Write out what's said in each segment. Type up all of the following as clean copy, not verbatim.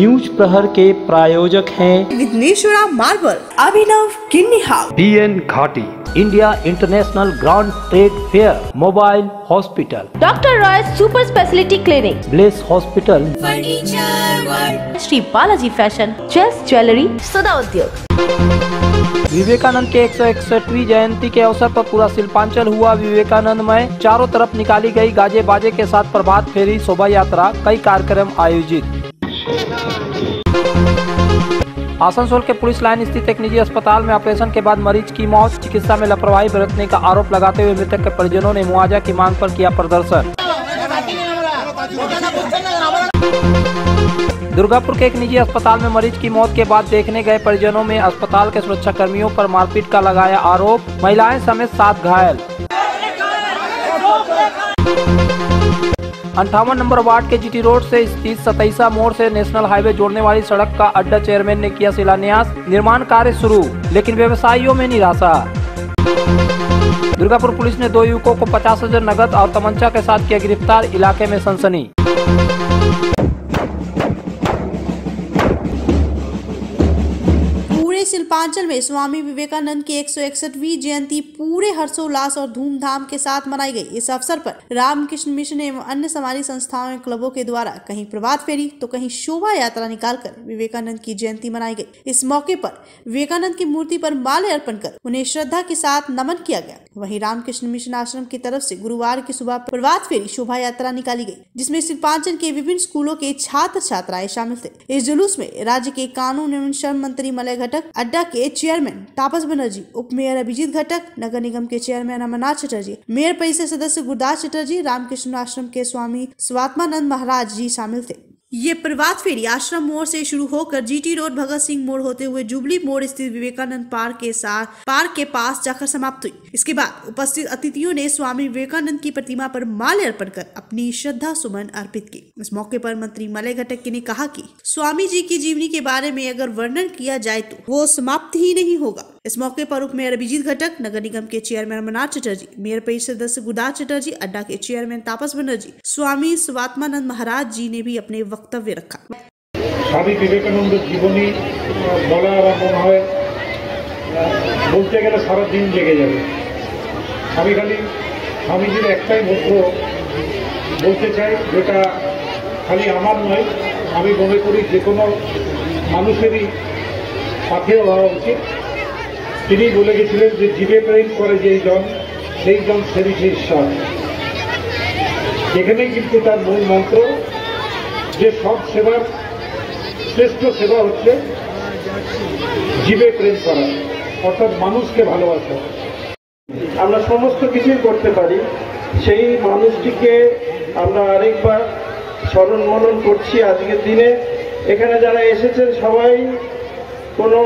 News प्रहर के प्रायोजक हैं Vighneshwara marble, Abhinav Kinni house, BN Ghati, India International Grand Trade Fair, mobile hospital, doctor Roy super speciality clinic, bless hospital, Shri Balaji fashion, chess jewellery, Sada Udyog. Vivekananda के 161वीं जयंती के अवसर पर पूरा शिल्पांचल हुआ विवेकानंदमय। चारों तरफ निकाली गई गाजे बाजे के साथ प्रभात फेरी, शोभा यात्रा, कई कार्यक्रम आयोजित। आसनसोल के पुलिस लाइन स्थित एक निजी अस्पताल में ऑपरेशन के बाद मरीज की मौत, चिकित्सा में लापरवाही बरतने का आरोप लगाते हुए मृतक के परिजनों ने मुआवजा की मांग पर किया प्रदर्शन। दुर्गापुर के एक निजी अस्पताल में मरीज की मौत के बाद देखने गए परिजनों में अस्पताल के सुरक्षा कर्मियों पर मारपीट का लगाया आरोप, महिलाएं समेत 7 घायल। 58 नंबर वार्ड के GT रोड से स्थित 27 मोड़ से नेशनल हाईवे जोड़ने वाली सड़क का अड्डा चेयरमैन ने किया शिलान्यास, निर्माण कार्य शुरू, लेकिन व्यवसायियों में निराशा। दुर्गापुर पुलिस ने 2 युवकों को 50,000 नकद और तमंचा के साथ किया गिरफ्तार, इलाके में सनसनी। शिल्पांचल में स्वामी विवेकानंद की 161वीं जयंती पूरे हर्षोल्लास और धूमधाम के साथ मनाई गई। इस अवसर पर रामकृष्ण मिशन एवं अन्य सामाजिक संस्थाओं एवं क्लबों के द्वारा कहीं प्रभात फेरी तो कहीं शोभा यात्रा निकालकर विवेकानंद की जयंती मनाई गई। इस मौके पर विवेकानंद की मूर्ति पर माले अर्पण कर उन्हें श्रद्धा के साथ नमन किया गया। वहीं रामकृष्ण मिशन आश्रम की तरफ से गुरुवार की सुबह प्रभात फेरी शोभा यात्रा निकाली गई, जिसमें शिल्पांचल के विभिन्न स्कूलों के छात्र छात्राएं शामिल थे। इस जुलूस में राज्य के कानून एवं श्रम मंत्री मलय घटक, अड्डा के चेयरमैन तापस बनर्जी, उप मेयर अभिजीत घटक, नगर निगम के चेयरमैन अमरनाथ चटर्जी, मेयर परिषद सदस्य गुरदास चटर्जी, रामकृष्ण आश्रम के स्वामी स्वात्मानंद महाराज जी शामिल थे। ये प्रभात फेरी आश्रम मोड़ से शुरू होकर GT रोड, भगत सिंह मोड़ होते हुए जुबली मोड़ स्थित विवेकानंद पार्क के पास जाकर समाप्त हुई। इसके बाद उपस्थित अतिथियों ने स्वामी विवेकानंद की प्रतिमा पर माले अर्पण कर अपनी श्रद्धा सुमन अर्पित की। इस मौके पर मंत्री मलय घटक ने कहा कि स्वामी जी की जीवनी के बारे में अगर वर्णन किया जाए तो वो समाप्त ही नहीं होगा। इस मौके पर उप मेयर अभिजीत घटक, नगर निगम के चेयरमैन अमरनाथ चटर्जी, मेयर परिषद सदस्य गुरदास चटर्जी, अड्डा के चेयरमैन तापस बनर्जी, स्वामी स्वात्मानंद महाराज जी ने भी अपने वक्तव्य रखा। स्वामी विवेकानंद जीवनी বলা আমার মনে হয় বলতে গেলে সারা দিন লেগে যাবে। আমি খালি স্বামীজির একটাই মন্ত্র বলতে চাই, যেটা খালি আমার নয়, আমি মনে করি যে কোনো মানুষেরই সাথে হওয়া উচিত। তিনি বলে গেছিলেন যে জীবে প্রেম করে যেই জন সেই জন সেবিছে ঈশ্বর। এখানে কিন্তু তার মূল মন্ত্র যে সব সেবার শ্রেষ্ঠ সেবা হচ্ছে জীবে প্রেম করা, অর্থাৎ মানুষকে ভালোবাসা। আমরা সমস্ত কিছুই করতে পারি, সেই মানুষটিকে আমরা আরেকবার স্মরণ মনন করছি আজকের দিনে। এখানে যারা এসেছেন সবাই কোনো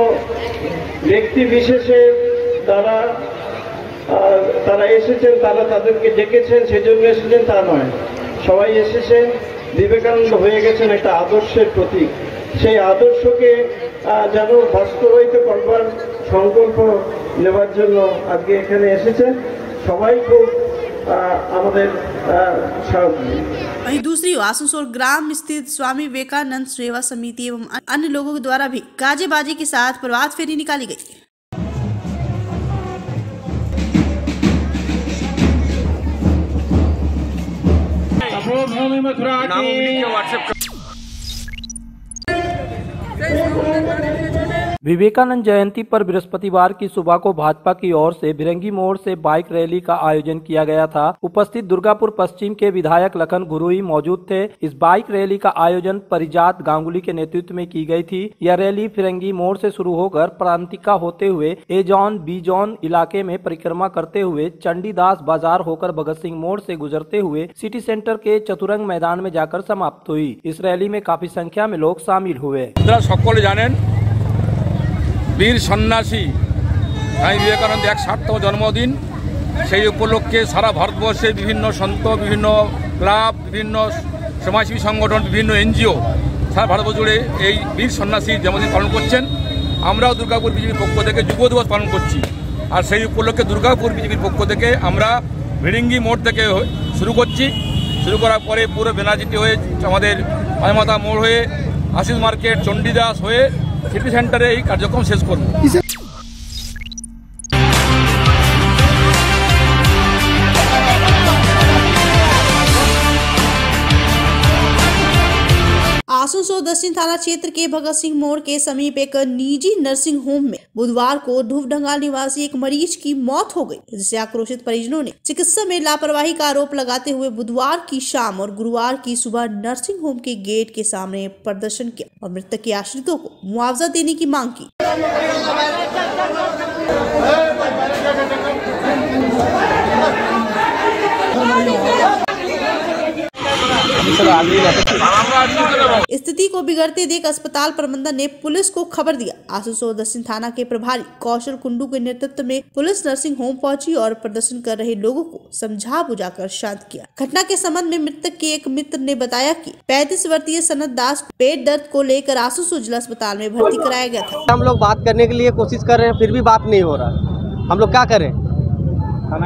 ব্যক্তি বিশেষের দ্বারা তারা এসেছেন, তারা তাদেরকে ডেকেছেন সেজন্য এসেছেন তা নয়, সবাই এসেছেন বিবেকানন্দ হয়ে গেছেন একটা আদর্শের প্রতীক। সেই আদর্শকে যেন বাস্তবায়িত করবার সংকল্প নেবার জন্য আজকে এখানে এসেছেন সবাই। খুব আমাদের वहीं दूसरी ओर आसनसोल ग्राम स्थित स्वामी विवेकानंद सेवा समिति एवं अन्य लोगों के द्वारा भी गाजे बाजे के साथ प्रभात फेरी निकाली गई। विवेकानंद जयंती पर बृहस्पतिवार की सुबह को भाजपा की ओर से भिरंगी मोड़ से बाइक रैली का आयोजन किया गया था। उपस्थित दुर्गापुर पश्चिम के विधायक लखन गुरुई मौजूद थे। इस बाइक रैली का आयोजन परिजात गांगुली के नेतृत्व में की गई थी। यह रैली फिरंगी मोड़ से शुरू होकर प्रांतिका होते हुए ए जोन बी जोन इलाके में परिक्रमा करते हुए चंडीदास बाजार होकर भगत सिंह मोड़ से गुजरते हुए सिटी सेंटर के चतुरंग मैदान में जाकर समाप्त हुई। इस रैली में काफी संख्या में लोग शामिल हुए। বীর সন্ন্যাসী স্বামী বিবেকানন্দ 160তম জন্মদিন, সেই উপলক্ষে সারা ভারতবর্ষে বিভিন্ন সন্ত, বিভিন্ন ক্লাব, বিভিন্ন সমাজসেবী সংগঠন, বিভিন্ন NGO সারা ভারতবর্ষ জুড়ে এই বীর সন্ন্যাসীর জন্মদিন পালন করছেন। আমরাও দুর্গাপুর বিজেপির পক্ষ থেকে যুব দিবস পালন করছি। আর সেই উপলক্ষে দুর্গাপুর বিজেপির পক্ষ থেকে আমরা ভিরিঙ্গি মোড় থেকে শুরু করছি। শুরু করার পরে পুরো বেনাজিটি হয়ে আমাদের মাতা মোড় হয়ে আশিস মার্কেট চণ্ডীদাস হয়ে সিটি সেন্টারে এই কার্যক্রম শেষ করব। आसनसोल दक्षिण थाना क्षेत्र के भगत सिंह मोड़ के समीप एक निजी नर्सिंग होम में बुधवार को धूपढंगाल निवासी एक मरीज की मौत हो गई, जिससे आक्रोशित परिजनों ने चिकित्सा में लापरवाही का आरोप लगाते हुए बुधवार की शाम और गुरुवार की सुबह नर्सिंग होम के गेट के सामने प्रदर्शन किया और मृतक के आश्रितों को मुआवजा देने की मांग की। स्थिति को बिगड़ते देख अस्पताल प्रबंधन ने पुलिस को खबर दिया। आसनसोल दक्षिण थाना के प्रभारी कौशल कुंडू के नेतृत्व में पुलिस नर्सिंग होम पहुंची और प्रदर्शन कर रहे लोगों को समझा बुझाकर शांत किया। घटना के संबंध में मृतक के एक मित्र ने बताया कि 35 वर्षीय सनत दास को पेट दर्द को लेकर आसनसोल जिला अस्पताल में भर्ती कराया गया था। हम लोग बात करने के लिए कोशिश कर रहे हैं, फिर भी बात नहीं हो रहा। हम लोग क्या करें?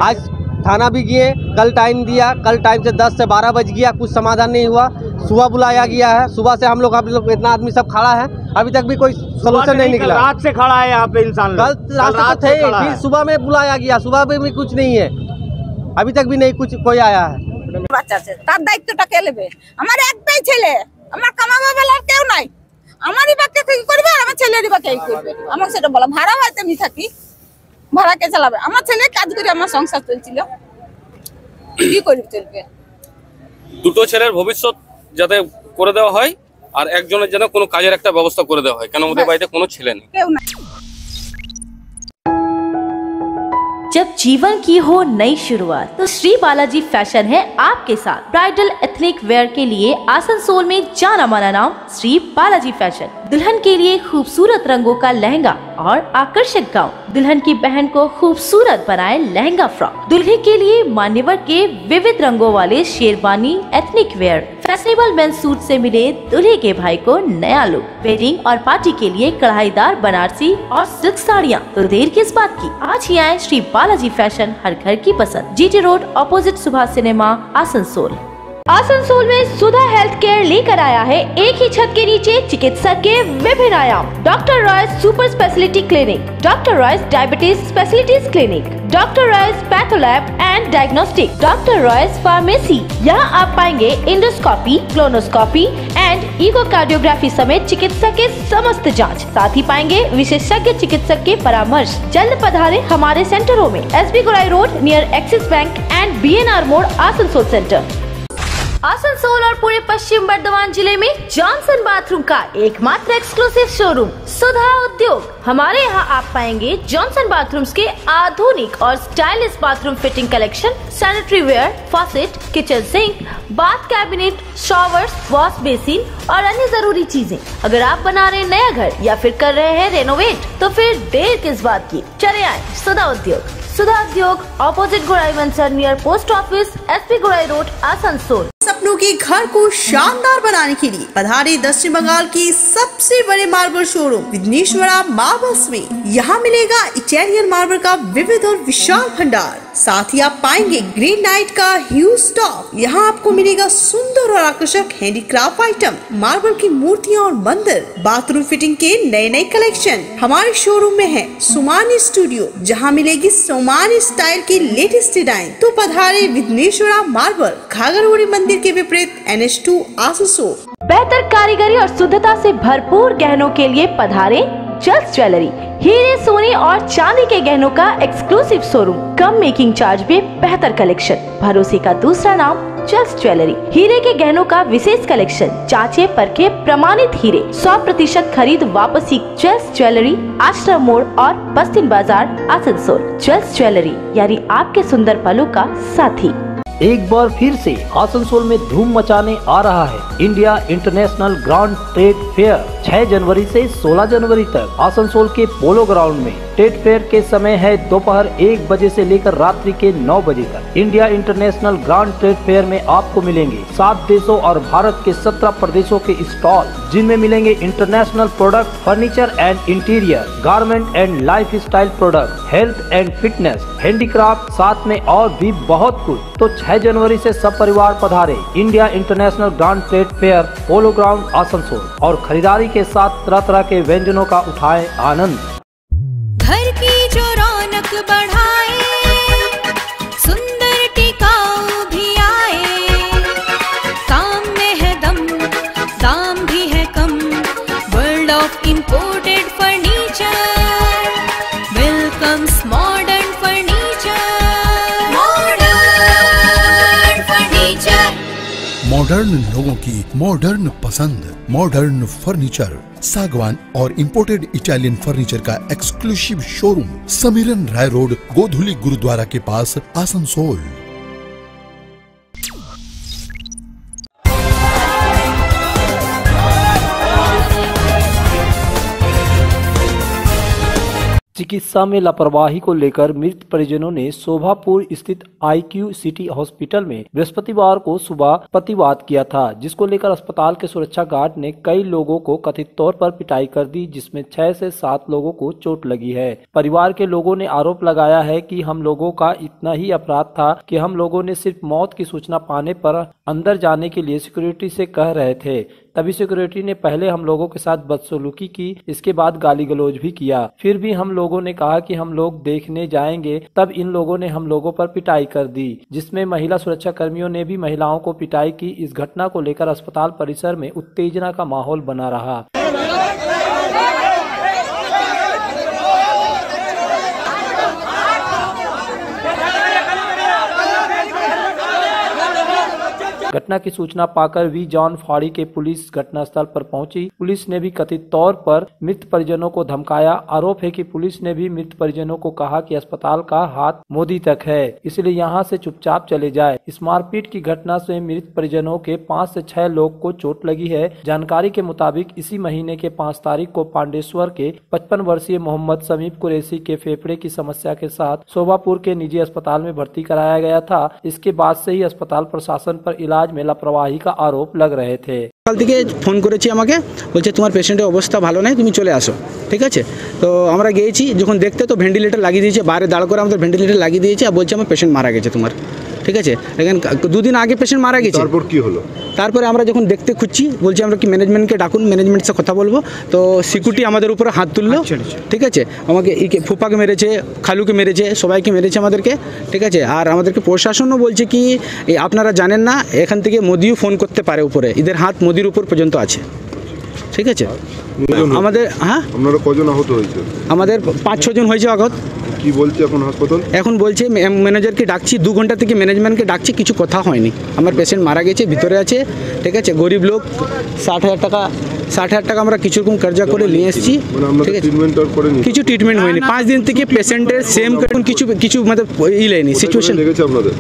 आज थाना भी गए, कल टाइम दिया, कल टाइम से 10 से 12 बज गया, कुछ समाधान नहीं हुआ। सुबह बुलाया गया है, सुबह से हम लोग इतना आदमी सब खड़ा है, अभी तक भी कोई सोल्यूशन नहीं निकला। रात से खड़ा है यहाँ पे इंसान। कल रात थे, फिर सुबह में बुलाया गया, सुबह में भी कुछ नहीं है, अभी तक भी नहीं कुछ कोई आया है। বাচ্চা আছে তার দায়িত্বটা কে নেবে? আমার একটাই ছেলে, আমার কামাবে বলার কেউ নাই। আমারই বাচ্চা কি করবে, আমার ছেলেরই বাচ্চা কি করবে? আমাকে সেটা বলা। ভাড়া হয়তো আমি থাকি, ভাড়া কে চালাবে? আমার ছেলে কাজ করে আমার সংসার চলছিল, কি করে চলবে? দুটো ছেলের ভবিষ্যৎ যাতে করে দেওয়া হয় আর একজনের যেন কোনো কাজের একটা ব্যবস্থা করে দেওয়া হয়, কেন ওদের বাড়িতে কোনো ছেলে নেই। কেউ নাই। जब जीवन की हो नई शुरुआत तो श्री बालाजी फैशन है आपके साथ। ब्राइडल एथनिक वेयर के लिए आसनसोल में जाना माना नाम श्री बालाजी फैशन। दुल्हन के लिए खूबसूरत रंगों का लहंगा और आकर्षक गाउन, दुल्हन की बहन को खूबसूरत बनाए लहंगा फ्रॉक, दुल्हे के लिए मान्यवर के विविध रंगों वाले sherwani ethnic wear, fashionable men's suit से मिले दुल्हे के भाई को नया लुक, वेडिंग और पार्टी के लिए कढ़ाईदार बनारसी और सिल्क साड़ियाँ। तो देर किस बात की, आज ही आए श्री बालाजी फैशन, हर घर की पसंद। GT road opposite Subhash cinema, Asansol. Asansol में सुधा हेल्थ केयर लेकर आया है एक ही छत के नीचे चिकित्सक के विभिन्न आयाम। Doctor Royce super speciality clinic, doctor Royce diabetes specialities clinic, doctor Royce patholab and diagnostic, doctor Royce pharmacy. यहाँ आप पाएंगे इंडोस्कोपी, क्लोनोस्कोपी एंड इकोकार्डियोग्राफी समेत चिकित्सा के समस्त जांच। साथ ही पाएंगे विशेषज्ञ चिकित्सक के परामर्श। जल्द पधारे हमारे सेंटरों में, एसबी गुराई road near axis bank and BNR मोड़, आसनसोल सेंटर। आसनसोल और पूरे पश्चिम बर्धमान जिले में जॉनसन बाथरूम का एकमात्र एक्सक्लूसिव शोरूम सुधा उद्योग। हमारे यहाँ आप पाएंगे जॉनसन बाथरूम्स के आधुनिक और stylish bathroom fitting collection, sanitary wear, faucet, kitchen sink, bath cabinet, showers, wash basin और अन्य जरूरी चीजें। अगर आप बना रहे नया घर या फिर कर रहे हैं रेनोवेट, तो फिर देर किस बात की, चले आए सुधा उद्योग। सुधा उद्योग ऑपोजिट गुराई वंसर नियर पोस्ट ऑफिस, एसपी गुराई रोड, आसनसोल। सपनों के घर को शानदार बनाने के लिए पधारे दक्षिण बंगाल की सबसे बड़े मार्बल शोरूम विघ्नेश्वरा मार्बल्स में। यहाँ मिलेगा इटालियन मार्बल का विविध और विशाल भंडार। साथ ही आप पाएंगे ग्रेनाइट का ह्यूज स्टॉक। यहाँ आपको मिलेगा सुंदर और आकर्षक हैंडीक्राफ्ट आइटम, मार्बल की मूर्तियाँ और मंदिर, बाथरूम फिटिंग के नए नए कलेक्शन। हमारे शोरूम में है सोमानी स्टूडियो, जहाँ मिलेगी सोमानी स्टाइल की लेटेस्ट डिजाइन। तो पधारे विघ्नेश्वरा मार्बल, घाघरगोड़ी मंदिर के विपरीत NH2, आसनसोल। बेहतर कारीगरी और शुद्धता से भरपूर गहनों के लिए पधारे जल्द ज्वेलरी। हीरे, सोने और चांदी के गहनों का एक्सक्लूसिव शोरूम, कम मेकिंग चार्ज में बेहतर कलेक्शन। भरोसे का दूसरा नाम जल्द ज्वेलरी। हीरे के गहनों का विशेष कलेक्शन, जांचे परखे प्रमाणित हीरे, 100% खरीद वापसी। जल्द ज्वेलरी, आश्रम मोड़ और बस्तिन बाजार, आसनसोल। जल्द ज्वेलरी यानी आपके सुंदर पलों का साथी। एक बार फिर से आसनसोल में धूम मचाने आ रहा है India International Grand Trade fair. 6 जनवरी से 16 जनवरी तक आसनसोल के पोलो ग्राउंड में ट्रेड फेयर के समय है दोपहर 1 बजे से लेकर रात्रि के 9 बजे तक। India International Grand Trade fair में आपको मिलेंगे 7 देशों और भारत के 17 प्रदेशों के स्टॉल, जिनमें मिलेंगे international product, furniture and interior, garment and life style product, health and fitness, handicraft, साथ में और भी बहुत कुछ। तो 6 जनवरी से सब परिवार पधारे India International Grand Trade fair, polo ground Asansol, और खरीदारी के साथ तरह तरह के व्यंजनों का उठाएं आनंद। घर की जो रौनक बढ़ाए, सुंदर टिकाऊ भी आए, काम में है दम, दाम भी है कम, world of imported furniture welcomes modern furniture, modern furniture. Modern लोगों की मॉडर्न पसंद, मॉडर्न फर्नीचर, सागवान और इंपोर्टेड इटालियन फर्नीचर का exclusive showroom, Samiran Rai road, Godhuli Gurudwara के पास, आसनसोल। चिकित्सा में लापरवाही को लेकर मृत परिजनों ने शोभापुर स्थित IQ सिटी हॉस्पिटल में बृहस्पतिवार को सुबह प्रतिवाद किया था, जिसको लेकर अस्पताल के सुरक्षा गार्ड ने कई लोगों को कथित तौर पर पिटाई कर दी, जिसमें 6 से 7 लोगों को चोट लगी है। परिवार के लोगों ने आरोप लगाया है कि हम लोगों का इतना ही अपराध था कि हम लोगों ने सिर्फ मौत की सूचना पाने पर अंदर जाने के लिए सिक्योरिटी से कह रहे थे, तभी सिक्योरिटी ने पहले हम लोगों के साथ बदसलूकी की, इसके बाद गाली गलौज भी किया। फिर भी हम लोगों ने कहा कि हम लोग देखने जाएंगे, तब इन लोगों ने हम लोगों पर पिटाई कर दी, जिसमें महिला सुरक्षा कर्मियों ने भी महिलाओं को पिटाई की। इस घटना को लेकर अस्पताल परिसर में उत्तेजना का माहौल बना रहा। घटना की सूचना पाकर वी जॉन फाड़ी के पुलिस घटनास्थल पर पहुंची। पुलिस ने भी कथित तौर पर मृत परिजनों को धमकाया। आरोप है कि पुलिस ने भी मृत परिजनों को कहा कि अस्पताल का हाथ मोदी तक है, इसलिए यहां से चुपचाप चले जाए। इस मारपीट की घटना से मृत परिजनों के 5 से 6 लोग को चोट लगी है। जानकारी के मुताबिक इसी महीने के 5 तारीख को पांडेश्वर के 55 वर्षीय मोहम्मद समीप कुरैशी के फेफड़े की समस्या के साथ शोभापुर के निजी अस्पताल में भर्ती कराया गया था। इसके बाद से ही अस्पताल प्रशासन पर इलाज में लापरवाही का आरोप लग रहे थे। কাল থেকে ফোন করেছি আমাকে, বলছে তোমার পেশেন্টের অবস্থা ভালো নাই, তুমি চলে আসো। ঠিক আছে, তো আমরা গিয়েছি, যখন দেখতে তো ভেন্টিলেটর লাগিয়ে দিয়েছে, বাইরে দাঁড় করে আমাদের ভেন্টিলেটর লাগিয়ে দিয়েছে, আর বলছে আমার পেশেন্ট মারা গেছে তোমার। ঠিক আছে, এখন 2 দিন আগে পেশেন্ট মারা গেছে। তারপর কি হলো? তারপরে আমরা যখন দেখতে খুঁজছি, বলছি আমরা কি ম্যানেজমেন্টকে ডাকুন, ম্যানেজমেন্টের সাথে কথা বলবো। তো সিকিউরিটি আমাদের উপরে হাত তুললো। ঠিক আছে, আমাকে ফুপাকে মেরেছে, খালুকে মেরেছে, সবাইকে মেরেছে আমাদেরকে। ঠিক আছে, আর আমাদেরকে প্রশাসনও বলছে কি আপনারা জানেন না, এখান থেকে মোদিও ফোন করতে পারে উপরে, এদের হাত মোদির উপর পর্যন্ত আছে। ঠিক আছে, আমাদের হ্যাঁ আপনারা কজন আহত হয়েছে? আমাদের 5-6 জন হয়েছে আহত। কি বলছে এখন হাসপাতাল? এখন বলছে ম্যানেজারকে ডাকছি, 2 ঘন্টা থেকে ম্যানেজমেন্টকে ডাকছি, কিছু কথা হয়নি। আমার পেশেন্ট মারা গেছে, ভিতরে আছে। ঠিক আছে, গরিব লোক, 60,000 টাকা আমরা কিছু রকম কর্জা করে নিয়ে এসেছি। ঠিক আছে, কিছু ট্রিটমেন্ট হয়নি, 5 দিন থেকে পেশেন্টের সেম কিছু মানে লেনি সিচুয়েশন লেগেছে আপনাদের।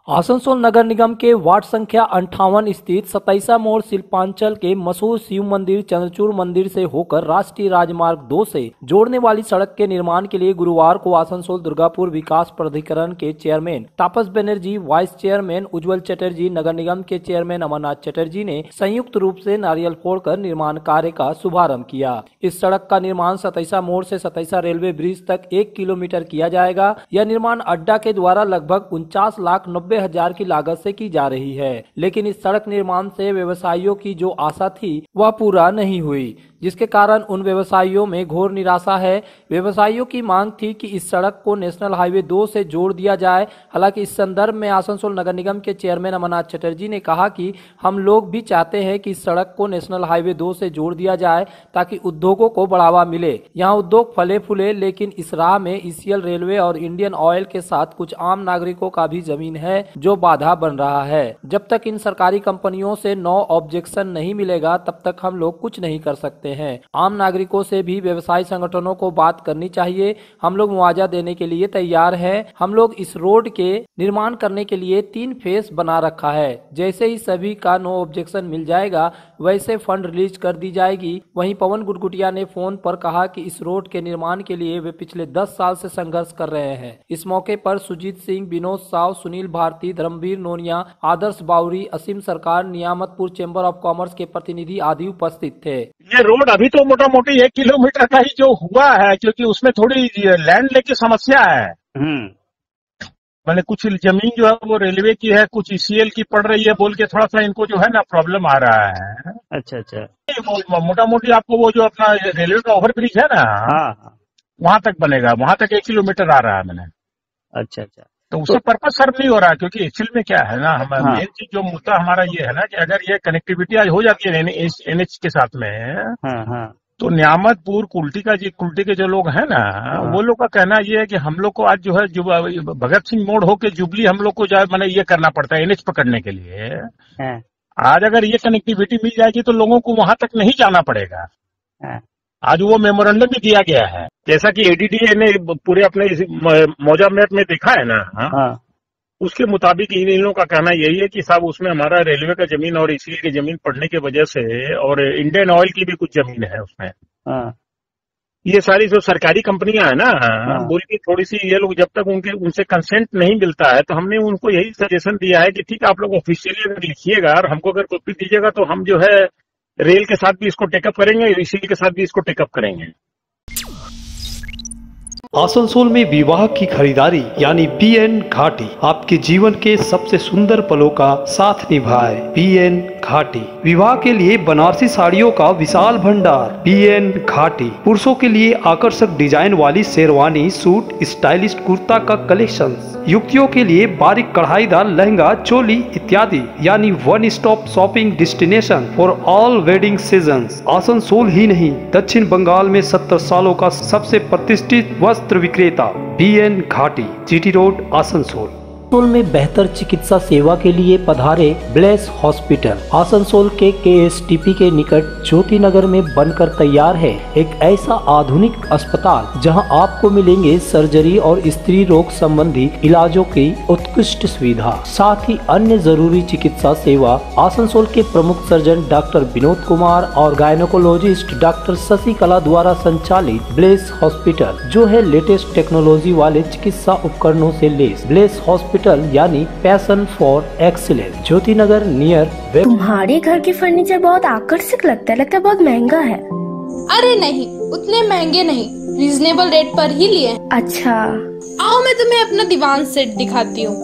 आसनसोल नगर निगम के वार्ड संख्या 58 स्थित 27 मोड़ शिल्पांचल के मशहूर शिव मंदिर चंद्रचूड़ मंदिर से होकर राष्ट्रीय राजमार्ग 2 से जोड़ने वाली सड़क के निर्माण के लिए गुरुवार को आसनसोल दुर्गापुर विकास प्राधिकरण के चेयरमैन तापस बनर्जी, वाइस चेयरमैन उज्जवल चटर्जी, नगर निगम के चेयरमैन अमरनाथ चटर्जी ने संयुक्त रूप से नारियल फोड़कर निर्माण कार्य का शुभारंभ किया। इस सड़क का निर्माण 27 मोड़ से 27 रेलवे ब्रिज तक 1 किलोमीटर किया जाएगा। यह निर्माण अड्डा के द्वारा लगभग 49,90,000 की लागत से की जा रही है, लेकिन इस सड़क निर्माण से व्यवसायियों की जो आशा थी वह पूरा नहीं हुई, जिसके कारण उन व्यवसायियों में घोर निराशा है। व्यवसायियों की मांग थी कि इस सड़क को नेशनल हाईवे 2 से जोड़ दिया जाए। हालांकि इस संदर्भ में आसनसोल नगर निगम के चेयरमैन अमरनाथ चटर्जी ने कहा कि हम लोग भी चाहते हैं कि इस सड़क को नेशनल हाईवे 2 से जोड़ दिया जाए ताकि उद्योगों को बढ़ावा मिले। यहाँ उद्योग फले फूले, लेकिन इस राह में ईसीएल रेलवे और इंडियन ऑयल के साथ कुछ आम नागरिकों का भी जमीन है जो बाधा बन रहा है। जब तक इन सरकारी कंपनियों से नो ऑब्जेक्शन नहीं मिलेगा तब तक हम लोग कुछ नहीं कर सकते हैं। आम नागरिकों से भी व्यवसाय संगठनों को बात करनी चाहिए। हम लोग मुआवजा देने के लिए तैयार है। हम लोग इस रोड के निर्माण करने के लिए 3 फेस बना रखा है। जैसे ही सभी का नो ऑब्जेक्शन मिल जाएगा वैसे फंड रिलीज कर दी जाएगी। वहीं पवन गुटगुटिया ने फोन पर कहा कि इस रोड के निर्माण के लिए वे पिछले 10 साल से संघर्ष कर रहे हैं। इस मौके पर सुजीत सिंह, विनोद साव, सुनील भारती, धर्मवीर नोनिया, आदर्श बाउरी, असीम सरकार, नियामतपुर चेंबर ऑफ कॉमर्स के प्रतिनिधि आदि उपस्थित थे। ये रोड अभी तो मोटा मोटी 1 किलोमीटर का ही जो हुआ है, क्योंकि उसमें थोड़ी लैंड लेके समस्या है। मैंने कुछ जमीन जो है वो रेलवे की है, कुछ ईसीएल की पड़ रही है बोल के थोड़ा सा इनको जो है ना प्रॉब्लम आ रहा है। अच्छा। मोटा मोटी आपको वो जो अपना रेलवे का ओवरब्रिज है ना, वहां तक बनेगा, वहां तक 1 किलोमीटर आ रहा है मैंने। अच्छा। तो उससे पर्पज सर्व नहीं हो रहा, क्योंकि एक्चुअल में क्या है ना, मेन चीज जो मुद्दा हमारा ये है ना कि अगर ये कनेक्टिविटी आज हो जाती है एनएच के साथ में, तो नियामतपुर कुल्टी के जो लोग हैं ना, वो लोग का कहना ये है कि हम लोग को आज जो है भगत सिंह मोड़ होके जुबली हम लोग को जो है मैंने ये करना पड़ता है एनएच पकड़ने के लिए। आज अगर ये कनेक्टिविटी मिल जाएगी तो लोगों को वहां तक नहीं जाना पड़ेगा। आज वो मेमोरेंडम भी दिया गया है, जैसा कि एडीडीए ने पूरे अपने मौजा मैप में देखा है ना, उसके मुताबिक इन लोगों का कहना यही है कि साहब उसमें हमारा रेलवे का जमीन और इसीलिए की जमीन पड़ने की वजह से, और इंडियन ऑयल की भी कुछ जमीन है उसमें। ये सारी जो सरकारी कंपनियां है ना, बोल की थोड़ी सी ये लोग जब तक उनसे कंसेंट नहीं मिलता है, तो हमने उनको यही सजेशन दिया है कि ठीक है आप लोग ऑफिशियली अगर लिखिएगा और हमको अगर कॉपी दीजिएगा तो हम जो है रेल के साथ भी इसको टेकअप करेंगे, इसीलिए के साथ भी इसको टेकअप करेंगे। आसनसोल में विवाह की खरीदारी यानी बीएन घाटी आपके जीवन के सबसे सुंदर पलों का साथ निभाए। बीएन घाटी विवाह के लिए बनारसी साड़ियों का विशाल भंडार। बीएन घाटी पुरुषों के लिए आकर्षक डिजाइन वाली शेरवानी, सूट, स्टाइलिश कुर्ता का कलेक्शन, युवतियों के लिए बारीक कढ़ाईदार लहंगा, चोली इत्यादि, यानी one stop shopping destination for all wedding seasons. Asansol ही नहीं, दक्षिण बंगाल में 70 सालों का सबसे प्रतिष्ठित वस्त्र विक्रेता बीएन घाटी, जीटी रोड, आसनसोल। आसनसोल में बेहतर चिकित्सा सेवा के लिए पधारे ब्लेस हॉस्पिटल। आसनसोल के केएसटीपी के निकट ज्योति नगर में बनकर तैयार है एक ऐसा आधुनिक अस्पताल जहां आपको मिलेंगे सर्जरी और स्त्री रोग संबंधी इलाजों की उत्कृष्ट सुविधा, साथ ही अन्य जरूरी चिकित्सा सेवा। आसनसोल के प्रमुख सर्जन डॉक्टर विनोद कुमार और गायनोकोलॉजिस्ट डॉक्टर शशि कला द्वारा संचालित ब्लेस हॉस्पिटल, जो है लेटेस्ट टेक्नोलॉजी वाले चिकित्सा उपकरणों से लेस। ब्लेस हॉस्पिटल यानी passion for excellence, Jyoti Nagar near. तुम्हारे घर के फर्नीचर बहुत आकर्षक लगता है बहुत महंगा है। अरे नहीं, उतने महंगे नहीं, रीजनेबल रेट पर ही लिए। अच्छा, आओ मैं तुम्हें अपना दीवान सेट दिखाती हूँ।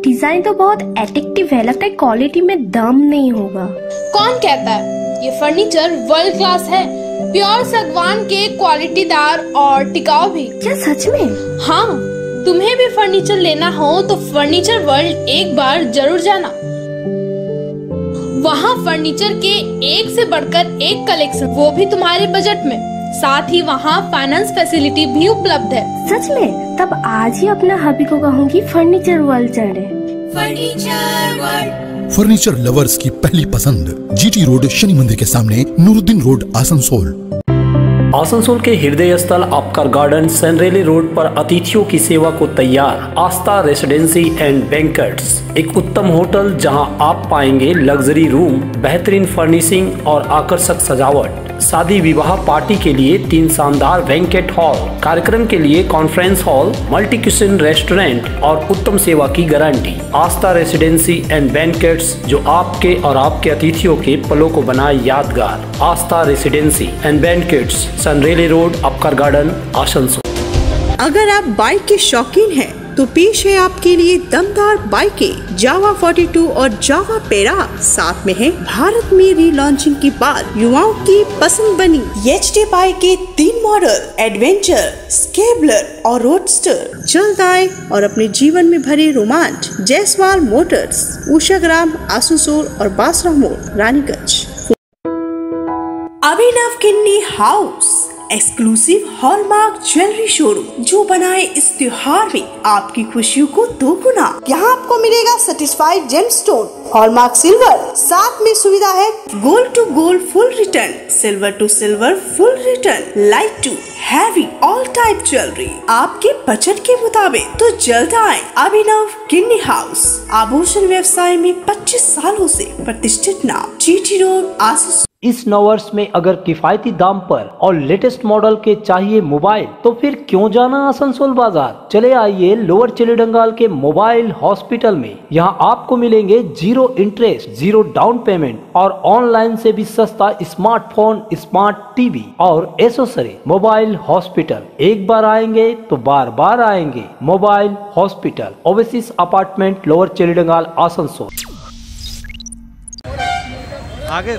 डिजाइन तो बहुत एट्रैक्टिव है, लगता है क्वालिटी में दम नहीं होगा। कौन कहता है? ये फर्नीचर वर्ल्ड क्लास है, प्योर सागवान के, क्वालिटीदार और टिकाऊ भी। क्या सच में? हाँ, तुम्हें भी फर्नीचर लेना हो तो फर्नीचर वर्ल्ड एक बार जरूर जाना। वहाँ फर्नीचर के एक से बढ़कर एक कलेक्शन, वो भी तुम्हारे बजट में। साथ ही वहाँ फाइनेंस फैसिलिटी भी उपलब्ध है। सच में? तब आज ही अपना हबी को कहूँगी फर्नीचर वर्ल्ड चले। फर्नीचर वर्ल्ड, फर्नीचर लवर्स की पहली पसंद, जीटी रोड, शनि मंदिर के सामने, नूरुद्दीन रोड, आसनसोल। आसनसोल के हृदय स्थल आपका गार्डन सनरेली रोड पर अतिथियों की सेवा को तैयार आस्था रेसिडेंसी एंड बैंक्वेट्स, एक उत्तम होटल जहां आप पाएंगे लग्जरी रूम, बेहतरीन फर्निशिंग और आकर्षक सजावट। शादी विवाह पार्टी के लिए 3 शानदार बैंक्वेट हॉल, कार्यक्रम के लिए conference hall, multi kitchen restaurant और उत्तम सेवा की guarantee. Aastha residency and banquets, जो आपके और आपके अतिथियों के पलों को बनाए यादगार। Aastha residency and banquets, Senraleigh road, Apcar garden, Asansol. अगर आप बाइक के शौकीन हैं तो पेश है आपके लिए दमदार बाइकें जावा 42 और जावा पेरा। साथ में है भारत में रीलॉन्चिंग के बाद युवाओं की पसंद बनी एचडी बाइक के 3 मॉडल, एडवेंचर, स्केबलर और रोडस्टर। जल्द आए और अपने जीवन में भरे रोमांच। जयसवाल मोटर्स, उषाग्राम, आसनसोल और बासरा मोड़, Raniganj. Abhinav Kinni house, exclusive hallmark jewellery showroom जो बनाए इस त्योहार में आपकी खुशियों को दोगुना। यहाँ आपको मिलेगा सर्टिफाइड जेमस्टोन, हॉलमार्क सिल्वर, साथ में सुविधा है gold to gold full return, silver to silver full return, light to heavy all type jewellery आपके बजट के मुताबिक। तो जल्द आए अभिनव किन्नी हाउस, आभूषण व्यवसाय में 25 सालों से प्रतिष्ठित नाम, GT रोड, आसुस। इस नववर्ष में अगर किफायती दाम पर और लेटेस्ट मॉडल के चाहिए मोबाइल तो फिर क्यों जाना आसनसोल बाजार। चले आइए लोअर चिलीडंगाल के मोबाइल हॉस्पिटल में। यहाँ आपको मिलेंगे 0 इंटरेस्ट, 0 डाउन पेमेंट और ऑनलाइन से भी सस्ता स्मार्टफोन, स्मार्ट टीवी और एसेसरी। मोबाइल हॉस्पिटल, एक बार आएंगे तो बार बार आएंगे। Mobile hospital, Oasis apartment, lower Chelidanga, Asansol. आगे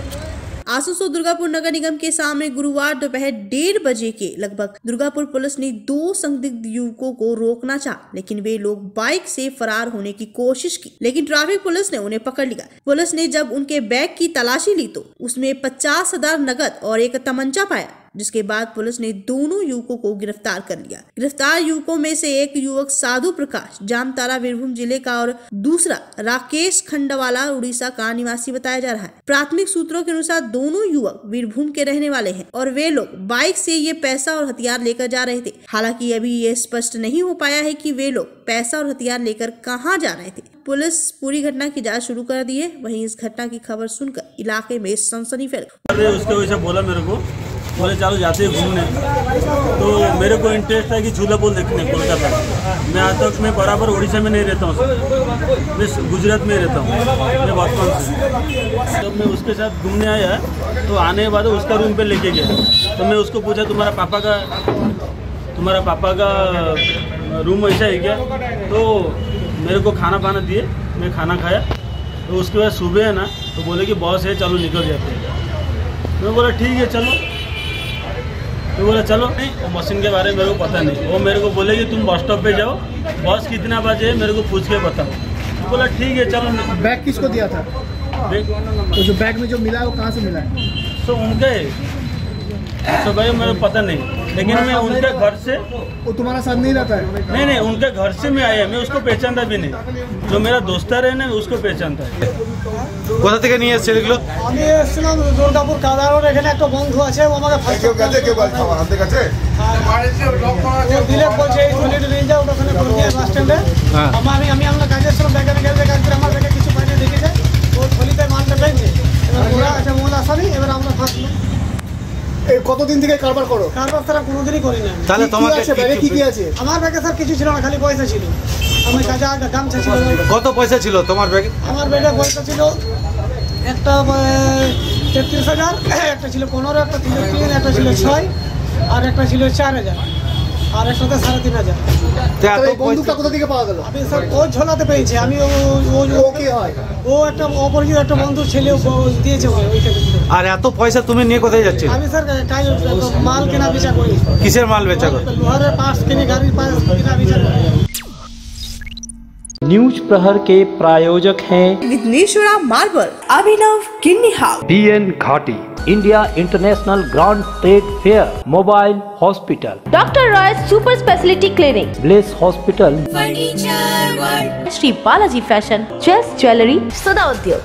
आसनसोल दुर्गापुर नगर निगम के सामने गुरुवार दोपहर 1:30 बजे के लगभग दुर्गापुर पुलिस ने 2 संदिग्ध युवकों को रोकना चाहा, लेकिन वे लोग बाइक से फरार होने की कोशिश की, लेकिन ट्रैफिक पुलिस ने उन्हें पकड़ लिया। पुलिस ने जब उनके बैग की तलाशी ली तो उसमें 50,000 नकद और एक तमंचा पाया, जिसके बाद पुलिस ने दोनों युवकों को गिरफ्तार कर लिया। गिरफ्तार युवकों में से एक युवक साधु प्रकाश जामताड़ा वीरभूम जिले का और दूसरा राकेश खंडवाला उड़ीसा का निवासी बताया जा रहा है। प्राथमिक सूत्रों के अनुसार दोनों युवक वीरभूम के रहने वाले हैं और वे लोग बाइक से ये पैसा और हथियार लेकर जा रहे थे। हालांकि अभी ये स्पष्ट नहीं हो पाया है कि वे लोग पैसा और हथियार लेकर कहां जा रहे थे। पुलिस पूरी घटना की जांच शुरू कर दी है। वहीं इस घटना की खबर सुनकर इलाके में सनसनी फैल गई। उसके वजह बोला मेरे को, बोले चलो जाते हैं घूमने, तो मेरे को इंटरेस्ट है कि झूला पुल देखने कोलकाता। मैं आज तक मैं बराबर उड़ीसा में नहीं रहता हूँ, मैं गुजरात में रहता हूँ, मैं बचपन से। जब मैं उसके साथ घूमने आया तो आने के बाद उसका रूम पे लेके गया, तो मैं उसको पूछा तुम्हारा पापा का रूम ऐसा है क्या? तो मेरे को खाना पाना दिए, मैं खाना खाया। तो उसके बाद सुबह है ना, तो बोले कि बॉस है चलो निकल जाते हैं। मैं बोला ठीक है चलो। तो बोला चलो। नहीं, वो मशीन के बारे में मेरे को पता नहीं। वो मेरे को बोले कि तुम बस स्टॉप पे जाओ, बस कितना बजे है मेरे को पूछ के बताओ। तो बोला ठीक है चलो। बैग किसको दिया था? बैग तो जो बैग में जो मिला है वो कहाँ से मिला है? तो उनके तो भाई मेरे को पता नहीं, लेकिन मैं उनके घर से। वो तुम्हारा साथ नहीं रहता है? नहीं, उनके घर से मैं आया, मैं उसको पहचानता भी नहीं। जो मेरा दोस्तार है ना उसको पहचानता है। কোথা থেকে নিয়ে এসেছে এগুলো? আমি এসেছিলাম দুর্গাপুর কাদারোর, এখানে একটা বন্ধু আছে, ও আমাকে হাতে কাছে দিলে বলছে এই টয়লেটে নিয়ে যাও, ওখানে বলছে বাস স্ট্যান্ডে। আমি আমরা কাজে ছিলাম, ব্যাগে কাজ করে আমার ব্যাগে কিছু পাইনি, দেখেছে ও থলিতে মালটা পেয়েছে। এবার ওরা একটা মূল আসামি, এবার আমরা ফাঁসলাম। এই কতদিন থেকে কারবার করো? কারবার তারা কোনোদিনই করি না। তাহলে তোমার ব্যাগে কি আছে? আমার ব্যাগে স্যার কিছু ছিল না, খালি পয়সা ছিল। আমি কাজা গামছা ছিল। কত পয়সা ছিল তোমার ব্যাগে? আমার ব্যাগে পয়সা ছিল একটা 33,000, একটা ছিল 15, একটা ছিল 3, একটা ছিল 6 আর একটা ছিল 4,000 আর একটাতে 3,500। বন্দুকটা কোথা থেকে পাওয়া গেল? আমি স্যার ও ঝোলাতে পেয়েছি। আমি ও কি হয়? ও একটা অপরিচিত একটা বন্ধুর ছেলে দিয়েছে ওইখানে। আর এত পয়সা তুমি নিয়ে কোথায় যাচ্ছ? আমি স্যার মাল কেনা বেচা করি। কিসের মাল বেচা করি? লোহারের পার্টস কিনে, গাড়ির পার্টস কেনা বেচা করি। न्यूज प्रहर के प्रायोजक हैं Vighneshwara marble, Abhinav Kinni house, DN Ghati, India International Grand Trade Fair, mobile hospital, doctor Roy super speciality clinic, bless hospital, furniture world, Shri Balaji fashion, chess jewellery, Sada उद्योग।